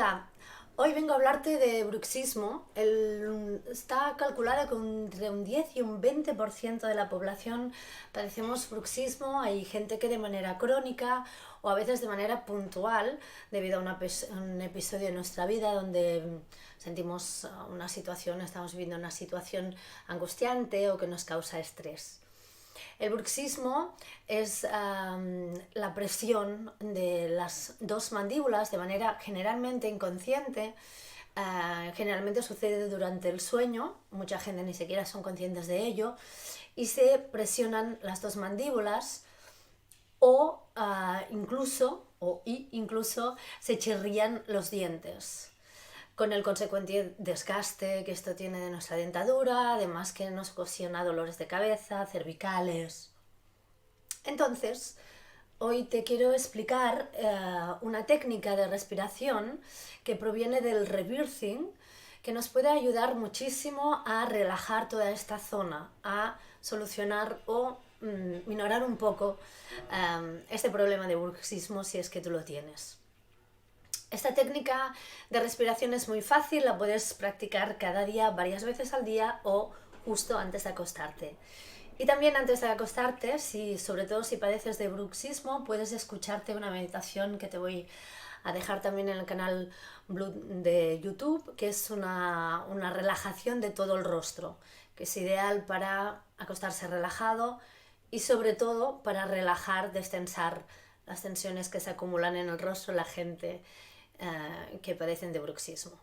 Hola, hoy vengo a hablarte de bruxismo. Está calculado que entre un 10 y un 20% de la población padecemos bruxismo. Hay gente que de manera crónica o a veces de manera puntual, debido a un episodio de nuestra vida donde sentimos una situación, estamos viviendo una situación angustiante o que nos causa estrés. El bruxismo es la presión de las dos mandíbulas de manera generalmente inconsciente. Generalmente sucede durante el sueño, mucha gente ni siquiera son conscientes de ello, y se presionan las dos mandíbulas o incluso se chirrían los dientes, con el consecuente desgaste que esto tiene de nuestra dentadura, además que nos ocasiona dolores de cabeza, cervicales. Entonces, hoy te quiero explicar una técnica de respiración que proviene del rebirthing, que nos puede ayudar muchísimo a relajar toda esta zona, a solucionar o minorar un poco este problema de bruxismo si es que tú lo tienes. Esta técnica de respiración es muy fácil, la puedes practicar cada día, varias veces al día o justo antes de acostarte. Y también antes de acostarte, sobre todo si padeces de bruxismo, puedes escucharte una meditación que te voy a dejar también en el canal de YouTube, que es una relajación de todo el rostro, que es ideal para acostarse relajado y sobre todo para relajar, destensar las tensiones que se acumulan en el rostro de la gente que padecen de bruxismo.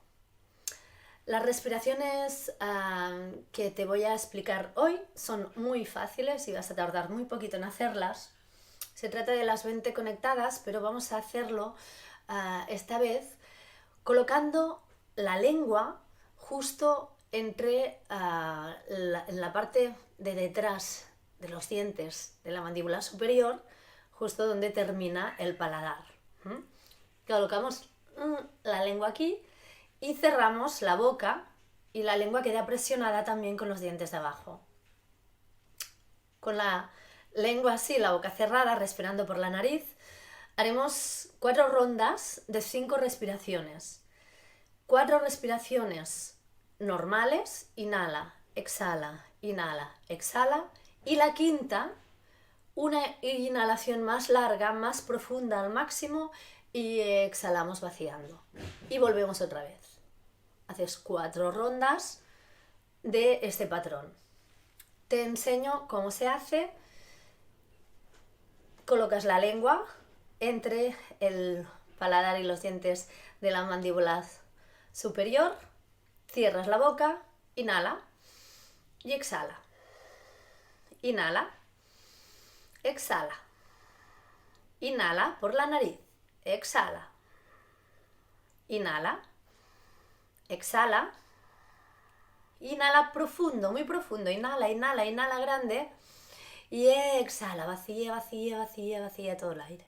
Las respiraciones que te voy a explicar hoy son muy fáciles y vas a tardar muy poquito en hacerlas. Se trata de las 20 conectadas, pero vamos a hacerlo esta vez colocando la lengua justo entre en la parte de detrás de los dientes de la mandíbula superior, justo donde termina el paladar. Colocamos la lengua aquí y cerramos la boca y la lengua queda presionada también con los dientes de abajo. Con la lengua así, la boca cerrada, respirando por la nariz, haremos 4 rondas de 5 respiraciones. 4 respiraciones normales, inhala, exhala, inhala, exhala. Y la quinta, una inhalación más larga, más profunda al máximo, y exhalamos vaciando. Y volvemos otra vez. Haces 4 rondas de este patrón. Te enseño cómo se hace. Colocas la lengua entre el paladar y los dientes de la mandíbula superior, cierras la boca, inhala y exhala. Inhala, exhala. Inhala por la nariz, exhala. Inhala, exhala. Inhala profundo, muy profundo. Inhala, inhala, inhala grande. Y exhala, vacía, vacía, vacía, vacía todo el aire.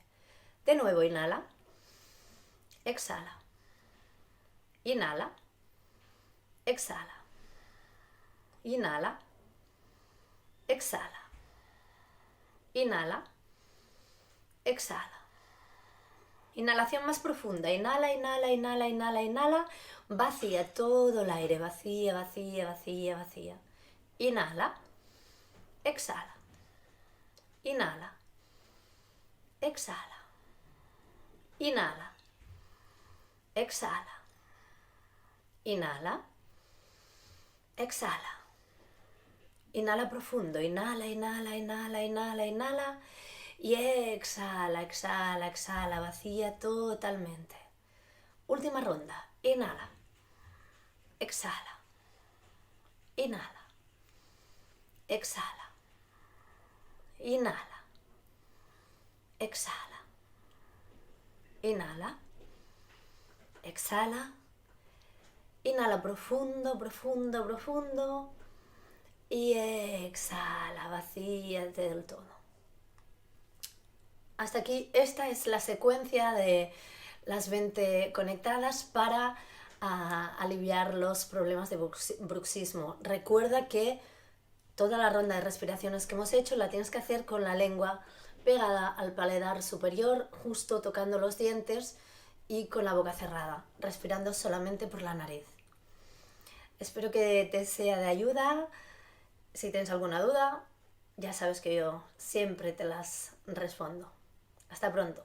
De nuevo, inhala. Exhala. Inhala. Exhala. Inhala. Exhala. Inhala. Exhala. Inhalación más profunda. Inhala, inhala, inhala, inhala, inhala. Vacía todo el aire. Vacía, vacía, vacía, vacía. Inhala. Exhala. Inhala. Exhala. Inhala. Exhala. Inhala. Exhala. Inhala profundo. Inhala, inhala, inhala, inhala, inhala. Y exhala, exhala, exhala. Vacía totalmente. Última ronda. Inhala. Exhala. Inhala. Exhala. Inhala. Exhala. Inhala. Exhala. Inhala profundo, profundo, profundo. Y exhala, vacíate del todo. Hasta aquí, esta es la secuencia de las 20 conectadas para aliviar los problemas de bruxismo. Recuerda que toda la ronda de respiraciones que hemos hecho la tienes que hacer con la lengua pegada al paladar superior, justo tocando los dientes, y con la boca cerrada, respirando solamente por la nariz. Espero que te sea de ayuda. Si tienes alguna duda, ya sabes que yo siempre te las respondo. Hasta pronto.